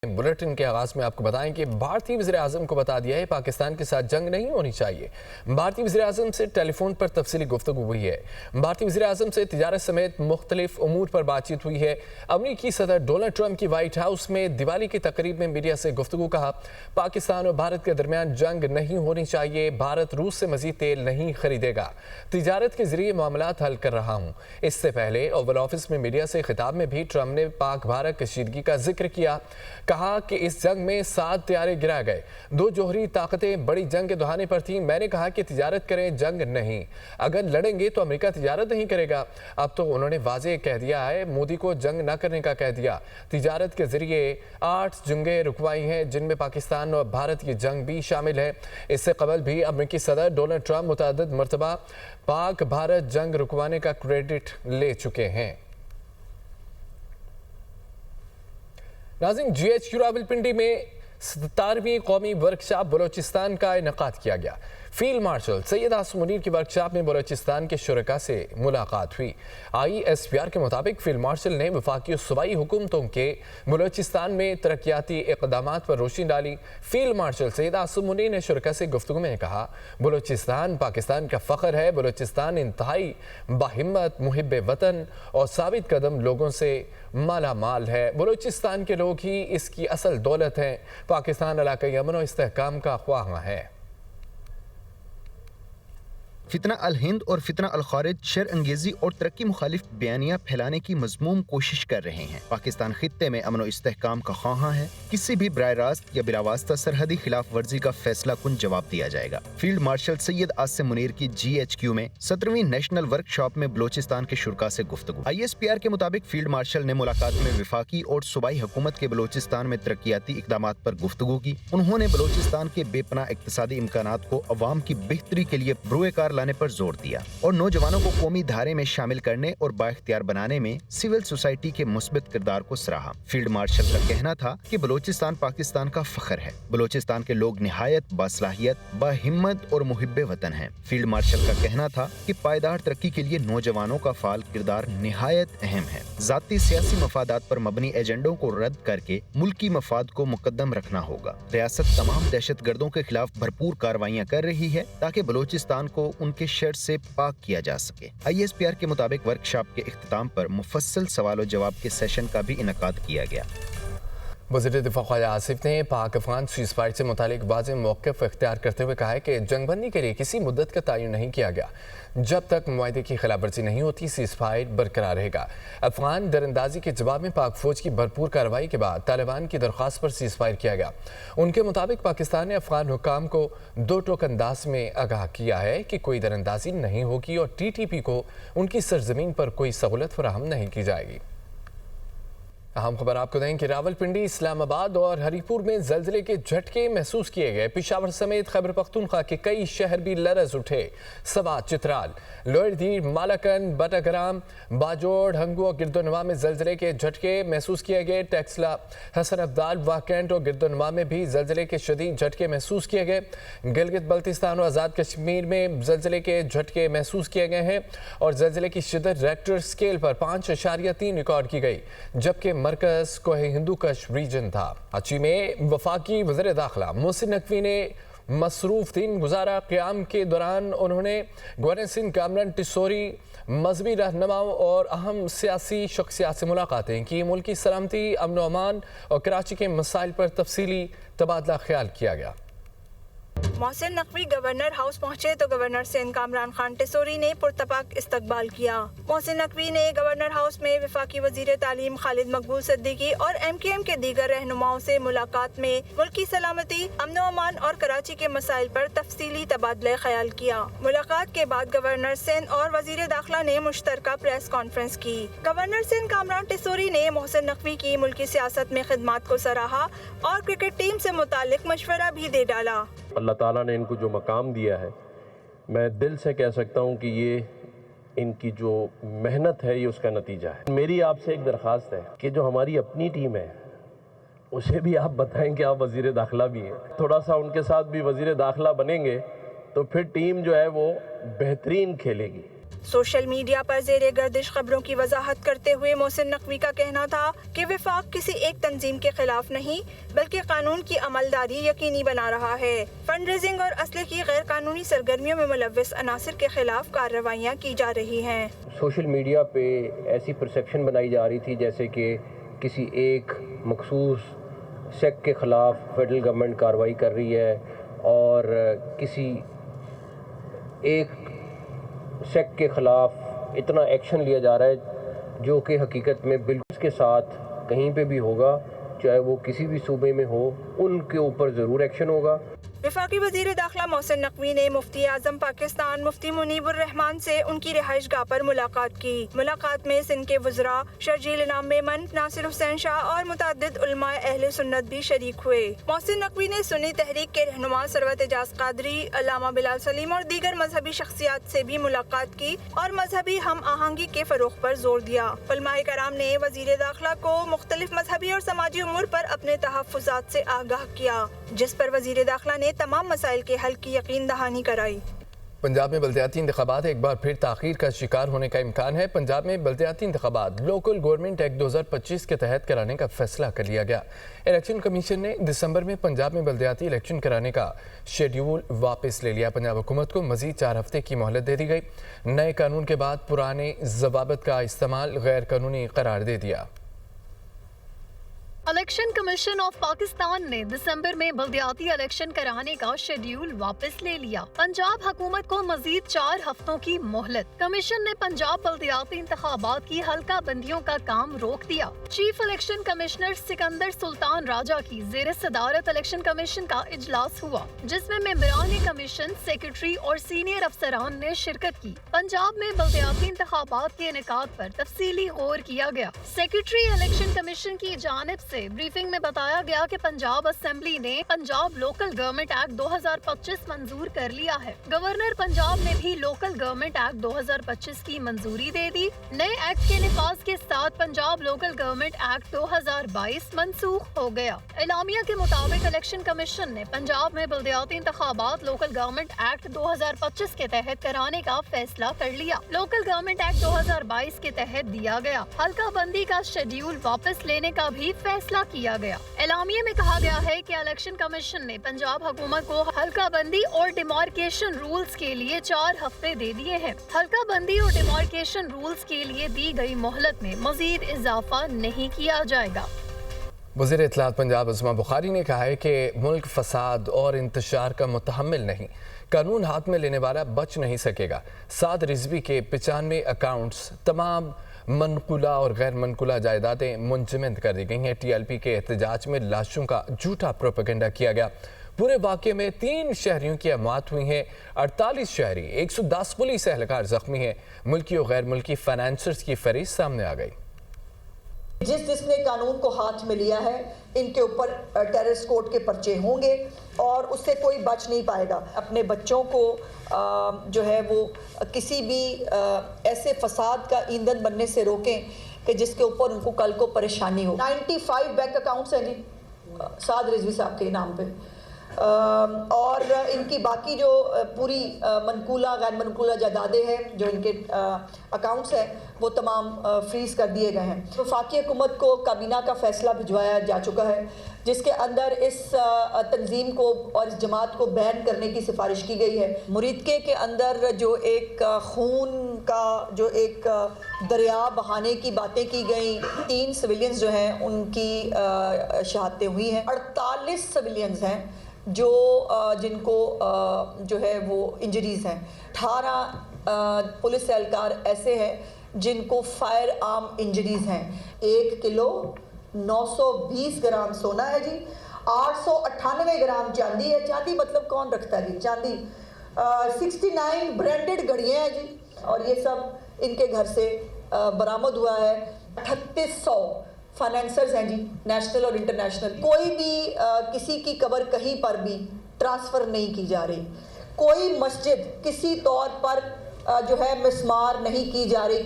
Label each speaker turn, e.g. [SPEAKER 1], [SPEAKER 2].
[SPEAKER 1] Bulletin के आगाज में आपको बताएं कि भारतीय वज़ीर-ए-आज़म को बता दिया है पाकिस्तान के साथ जंग नहीं होनी चाहिए। भारतीय वज़ीर-ए-आज़म से टेलीफोन पर तफसीली गुफ्तगू हुई है। भारतीय वज़ीर-ए-आज़म से तिजारत समेत मुख्तलिफ उमूर पर बातचीत हुई है। अमरीकी सदर डोनाल्ड ट्रंप की व्हाइट हाउस में दिवाली की तकरीब में मीडिया से गुफ्तगू कहा, पाकिस्तान और भारत के दरमियान जंग नहीं होनी चाहिए। भारत रूस से मजीद तेल नहीं खरीदेगा। तिजारत के जरिए मामलात हल कर रहा हूँ। इससे पहले ओवल ऑफिस में मीडिया से खिताब में भी ट्रंप ने पाक भारत कशीदगी का जिक्र किया। कहा कि इस जंग में 7 त्यारे गिरा गए। 2 जोहरी ताकतें बड़ी जंग के दहाने पर थीं। मैंने कहा कि तिजारत करें, जंग नहीं। अगर लड़ेंगे तो अमेरिका तिजारत नहीं करेगा। अब तो उन्होंने वाज़ेह कह दिया है, मोदी को जंग न करने का कह दिया। तिजारत के जरिए 8 जंगें रुकवाई हैं, जिनमें पाकिस्तान और भारत की जंग भी शामिल है। इससे कबल भी अमेरिकी सदर डोनाल्ड ट्रंप मुतअद्दिद मरतबा पाक भारत जंग रुकवाने का क्रेडिट ले चुके हैं। नाज़रीन, GHQ रावलपिंडी में 17वीं कौमी वर्कशॉप बलोचिस्तान का इनेकाद किया गया। फील्ड मार्शल सैयद आसिम मुनीर की वर्कशॉप में बलोचिस्तान के शुरका से मुलाकात हुई। ISPR के मुताबिक फील्ड मार्शल ने वफाकी और सूबाई हुकूमतों के बलोचिस्तान में तरक्याती इक़दामात पर रोशनी डाली। फील्ड मार्शल सैयद आसिम मुनीर ने शुरका से गुफ्तगू में कहा, बलोचिस्तान पाकिस्तान का फ़ख्र है। बलोचिस्तान इंतहाई बाहिम्मत, मुहिब्बे वतन और साबित कदम लोगों से माला माल है। बलोचिस्तान के लोग ही इसकी असल दौलत हैं। पाकिस्तान इलाक़ाई अमन और इस्तेहकाम का ख्वाह है।
[SPEAKER 2] फितना अल हिंद और फितना अल खारिज शर अंगेजी और तरक्की मुखालिफ बयानियां फैलाने की मजमूम कोशिश कर रहे हैं। पाकिस्तान खित्ते में अमन और इस्तेहकाम का ख्वाह है। किसी भी बराह रास्त या बिलावास्ता सरहदी खिलाफ वर्जी का फैसला कुन जवाब दिया जाएगा। फील्ड मार्शल सैयद आसिम मुनीर की GHQ में 17वीं नेशनल वर्कशॉप में बलोचिस्तान के शुरका से गुफ्तगू। ISPR के मुताबिक फील्ड मार्शल ने मुलाकात में वफाकी और सूबाई हुकूमत के बलोचिस्तान में तरक्याती इक़दामात पर गुफ्तगू की। उन्होंने बलोचिस्तान के बेपनाह इक़्तिसादी इम्कानात को अवाम की बेहतरी के लिए बरूएकार लाने पर जोर दिया और नौजवानों को कौमी धारे में शामिल करने और बाइख्तियार बनाने में सिविल सोसाइटी के मुस्बित किरदार को सराहा। फील्ड मार्शल का कहना था कि बलोचिस्तान पाकिस्तान का फख्र है। बलोचिस्तान के लोग निहायत बासलाहियत, बाहिम्मत और मुहिब्बे वतन हैं। फील्ड मार्शल का कहना था कि पायदार तरक्की के लिए नौजवानों का फाल किरदार निहायत अहम है। जाती सियासी मफादात पर मबनी एजेंडों को रद्द करके मुल्की मफाद को मुकद्दम रखना होगा। रियासत तमाम दहशत गर्दों के खिलाफ भरपूर कार्रवाइयाँ कर रही है ताकि बलोचिस्तान को उनके शर से पाक किया जा सके। ISPR के मुताबिक वर्कशॉप के इख्तिताम पर मुफस्सल सवाल और जवाब के सेशन का भी इनेकाद किया गया।
[SPEAKER 1] वज़ीर दिफ़ा ख्वाजा आसिफ ने पाक अफ़गान सीज़फायर से मुतालिक वाज़ेह मौक़िफ़ इख्तियार करते हुए कहा है कि जंगबंदी के लिए किसी मुद्दत का तयन नहीं किया गया। जब तक मुआहदे की खिलाफवर्जी नहीं होती, सीज़फायर बरकरार रहेगा। अफ़गान दरअंदाजी के जवाब में पाक फ़ौज की भरपूर कार्रवाई के बाद तालिबान की दरख्वास्त पर सीज़फायर किया गया। उनके मुताबिक पाकिस्तान ने अफ़गान हुक्काम को 2 टोक अंदाज में आगाह किया है कि कोई दरअंदाजी नहीं होगी और TTP को उनकी सरजमीन पर कोई सहूलत फराहम नहीं की जाएगी। अहम खबर आपको दें कि रावलपिंडी, इस्लामाबाद और हरीपुर में जल्जले के झटके महसूस किए गए। पेशावर समेत खैबर पख्तूनख्वा के कई शहर भी लरज उठे। सवात, चित्राल, लोअर दीर, मालाकन, बटाग्राम, बाजोड़, हंगू और गिरदोनवा में जल्जले के झटके महसूस किए गए। टेक्सला, हसन अब्दाल, वाकैंट और गिरदोनवा में भी जल्जले के शदीद झटके महसूस किए गए। गिलगित बल्तिस्तान और आज़ाद कश्मीर में जल्जले के झटके महसूस किए गए हैं और जल्जले की शिद्दत रेक्टर स्केल पर 5.3 रिकॉर्ड की गई, जबकि मरकज कोहे हिंदू कश रीजन था। कराची में वफाकी वज़ीर दाखिला मोहसिन नकवी ने मसरूफ दिन गुजारा। क़याम के दौरान उन्होंने गवर्नर सिंध कामरान टिसोरी, मजहबी रहनुमाओं और अहम सियासी शख्सियात से मुलाकातें की। मुल्की सलामती, अमन व अमान और कराची के मसाइल पर तफसीली तबादला ख्याल किया गया।
[SPEAKER 3] मोहसिन नकवी गवर्नर हाउस पहुंचे तो गवर्नर सिंध कामरान खान टिसोरी ने पुरतपाक इस्तकबाल किया। मोहसिन नकवी ने गवर्नर हाउस में वफाकी वजीर तालीम खालिद मकबूल सिद्दीकी और MKM के दीगर रहनुमाओं से मुलाकात में मुल्की सलामती, अमन व अमान और कराची के मसाइल पर तफसीली तबादला ख्याल किया। मुलाकात के बाद गवर्नर सिंध और वजीर दाखिला ने मुश्तरका प्रेस कॉन्फ्रेंस की। गवर्नर सिंध कामरान टिसोरी ने मोहसिन नकवी की मुल्की सियासत में खिदमात को सराहा और क्रिकेट टीम से मुतालिक मशवरा भी दे डाला।
[SPEAKER 4] अल्लाह ताला ने इनको जो मकाम दिया है, मैं दिल से कह सकता हूँ कि ये इनकी जो मेहनत है ये उसका नतीजा है। मेरी आपसे एक दरख्वास्त है कि जो हमारी अपनी टीम है उसे भी आप बताएं कि आप वज़ीर दाखिला भी हैं। थोड़ा सा उनके साथ भी वज़ीर दाखिला बनेंगे तो फिर टीम जो है वो बेहतरीन खेलेगी।
[SPEAKER 3] सोशल मीडिया पर ज़ेरे गर्दिश खबरों की वजाहत करते हुए मोहसिन नकवी का कहना था कि वफाक किसी एक तंजीम के खिलाफ नहीं बल्कि कानून की अमलदारी यकीनी बना रहा है। फंड रेजिंग और असले की गैर कानूनी सरगर्मियों में मुलव्विस अनासिर के खिलाफ कार्रवाइयाँ की जा रही हैं।
[SPEAKER 4] सोशल मीडिया पे ऐसी परसेप्शन बनाई जा रही थी जैसे कि किसी एक मखसूस सेक्ट के ख़िलाफ़ फेडरल गवर्नमेंट कार्रवाई कर रही है और किसी एक सेक्ट के ख़िलाफ़ इतना एक्शन लिया जा रहा है जो कि हकीकत में बिल्कुल के साथ कहीं पे भी होगा, चाहे वो किसी भी सूबे में हो, उनके ऊपर ज़रूर एक्शन होगा।
[SPEAKER 3] वफाकी वज़ीर दाखिला मोहसिन नकवी ने मुफ्ती आज़म पाकिस्तान मुफ्ती मुनीबुर रहमान से उनकी रिहाइश गाह पर मुलाकात की। मुलाकात में सिंध के वज़रा शर्जील इनाम मेमन, नासिर हुसैन शाह और मुतअद्दिद उलमाए अहले सुन्नत भी शरीक हुए। मोहसिन नकवी ने सुन्नी तहरीक के रहनुमा सरवत एजाज कादरी, अल्लामा बिलाल सलीम और दीगर मजहबी शख्सियात से भी मुलाकात की और मजहबी हम आहंगी के फरोग पर जोर दिया। उलमाए कराम ने वज़ीर दाखिला को मुख्तलिफ मजहबी और समाजी उमूर पर अपने तहफ़्फ़ुज़ात से आगाह किया, जिस पर वज़ीर दाखिला ने तमाम मसाइल के हल की यकीन दहानी कराई।
[SPEAKER 1] पंजाब में बल्दियाती इंतखाबात एक बार फिर ताख़ीर का शिकार होने का इम्कान है। पंजाब में बल्दियाती इंतखाबात लोकल गवर्नमेंट एक्ट 2025 के तहत कराने का फैसला कर लिया गया। इलेक्शन कमीशन ने दिसंबर में पंजाब में बल्दियाती इलेक्शन कराने का शेड्यूल वापस ले लिया। पंजाब हुकूमत को मजीद 4 हफ्ते की मोहलत दे दी गई। नए कानून के बाद पुराने ज़वाबित का इस्तेमाल गैर कानूनी करार दे दिया।
[SPEAKER 5] इलेक्शन कमीशन ऑफ पाकिस्तान ने दिसंबर में बल्दियाती इलेक्शन कराने का शेड्यूल वापस ले लिया। पंजाब हुकूमत को मजीद 4 हफ्तों की मोहलत। कमीशन ने पंजाब बल्दियाती इंतखाबात की हल्का बंदियों का काम रोक दिया। Chief election commissioner Sikandar Sultan Raja की ज़ेर सदारत इलेक्शन कमीशन का इजलास हुआ, जिसमें मेंबरान कमीशन, सेक्रेटरी और सीनियर अफसरान ने शिरकत की। पंजाब में बल्दियाती इंतखाबात के इनेकाद पर तफसीली गौर किया गया। सेक्रेटरी इलेक्शन कमीशन की जानिब से ब्रीफिंग में बताया गया कि पंजाब असेंबली ने पंजाब लोकल गवर्नमेंट एक्ट 2025 मंजूर कर लिया है। गवर्नर पंजाब ने भी लोकल गवर्नमेंट एक्ट 2025 की मंजूरी दे दी। नए एक्ट के निफाज के साथ पंजाब लोकल गवर्नमेंट एक्ट 2022 मनसूख हो गया। एलामिया के मुताबिक इलेक्शन कमीशन ने पंजाब में बल्दियाती इंतखाबात लोकल गवर्नमेंट एक्ट 2025 के तहत कराने का फैसला कर लिया। लोकल गवर्नमेंट एक्ट 2022 के तहत दिया गया हल्का बंदी का शेड्यूल वापस लेने का भी फैसला किया गया। एलामिया में कहा गया है कि इलेक्शन कमीशन ने पंजाब हुकूमत को हल्का बंदी और डिमार्केशन रूल्स के लिए 4 हफ्ते दे दिए हैं। हल्का बंदी और डिमार्केशन रूल्स के लिए दी गई मोहलत में मजीद इजाफा नहीं किया जाएगा।
[SPEAKER 1] वज़ीर इत्तलात पंजाब अज़मा बुखारी ने कहा है कि मुल्क फसाद और इंतशार का मुतहम्मिल नहीं, कानून हाथ में लेने वाला बच नहीं सकेगा। साद रिजवी के 95 अकाउंट्स, तमाम मनकुला और गैर मनकुला जायदादें मुंजमद कर दी गई हैं। TLP के एहतजाज में लाशों का झूठा प्रोपेगेंडा किया गया। पूरे वाक़े में 3 शहरियों की मौत हुई है, 48 शहरी, 110 पुलिस एहलकार जख्मी हैं। मुल्की और गैर मुल्की फाइनेंसर्स की फहरिस्त सामने आ गई।
[SPEAKER 6] जिसने कानून को हाथ में लिया है, इनके ऊपर टेररिस्ट कोड के पर्चे होंगे और उससे कोई बच नहीं पाएगा। अपने बच्चों को जो है वो किसी भी ऐसे फसाद का ईंधन बनने से रोकें कि जिसके ऊपर उनको कल को परेशानी हो। 95 बैंक अकाउंट्स हैं जी साद रिजवी साहब के नाम पे, और इनकी बाकी जो पूरी मनकूला गैर मनकूला जायदादें हैं, जो इनके अकाउंट्स हैं, वो तमाम फ्रीज कर दिए गए हैं। वफाकी हुकूमत को काबीना का फैसला भिजवाया जा चुका है, जिसके अंदर इस तंजीम को और इस जमात को बैन करने की सिफारिश की गई है। मुरीदके के अंदर जो एक खून का जो एक दरिया बहाने की बातें की गई, 3 सिविलियंस जो हैं उनकी शहादतें हुई हैं। 48 सिविलियंस हैं जो जिनको जो है वो इंजरीज हैं। 18 पुलिस एहलकार ऐसे हैं जिनको फायर आर्म इंजरीज हैं। 1 किलो 920 ग्राम सोना है जी, 898 ग्राम चांदी है। चांदी मतलब कौन रखता है जी चांदी। 69 ब्रांडेड घड़ियाँ हैं जी, और ये सब इनके घर से बरामद हुआ है। 3800 फाइनेंसर्स हैं जी, नेशनल और इंटरनेशनल। कोई भी किसी की कब्र कहीं पर भी ट्रांसफ़र नहीं की जा रही। कोई मस्जिद किसी तौर पर जो है मिसमार नहीं की जा रही।